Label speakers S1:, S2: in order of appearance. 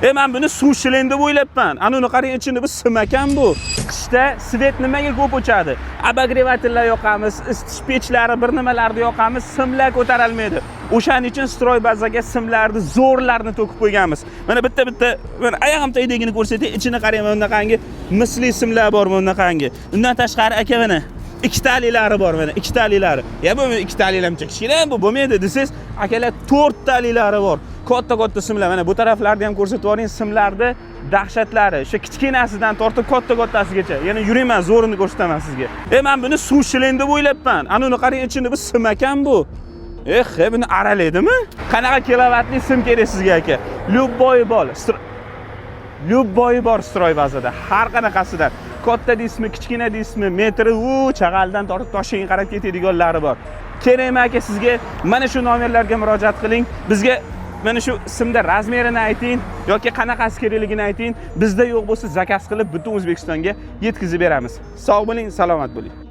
S1: Men buni suv shilin deb o'ylabman. Ana uni qarang, ichini bu sim ekan bu. Qishda svet nimaga ko'p o'chadi? Обогревательlar yoqamiz, isitish pechlari, bir nimalarni yoqamiz, simlar ko'tarilmaydi. O'shaning uchun stroy bazaga simlarni, zo'rlarni to'kib qo'yganmiz. Mana bitta, mana oyog'im tagidagini ko'rsatay, ichini qarang, mana bunaqangi misli simlar bor, mana bunaqangi. Undan tashqari aka mana ikkitaliklari bor, mana ikkitaliklari. Ya bu ikkitalilamcha kichkina bu bo'lmaydi desiz, akalar to'rttaliklari bor. Katta simlar. Mana bu taraflarni ham ko'rsatib yuboring, simlarni dahshatlari. O'sha kichkinasidan tortib kattasigacha. Yana yurayman, zo'rini ko'rsataman sizga. Men buni suv shilin deb o'ylabman. Ana uni qarang, ichini bu sim ekan bu. Buni aralaydimi? Qanaqa kilovatli sim kerak sizga aka? Любой bor stroy bazada. Har qanaqasidan. Katta deysizmi, kichkina deysizmi, metri chag'aldan tortib Toshkentga qarab ketadiganlari bor. Kerakmi aka sizga? Mana shu nomerlarga murojaat qiling. Bizga mana shu simda razmerini ayting yoki qanaqasi kerakligini ayting. Bizda yo'q bo'lsa zakaz qilib butun O'zbekistonga yetkazib beramiz. Sog' bo'ling, salomat bo'ling.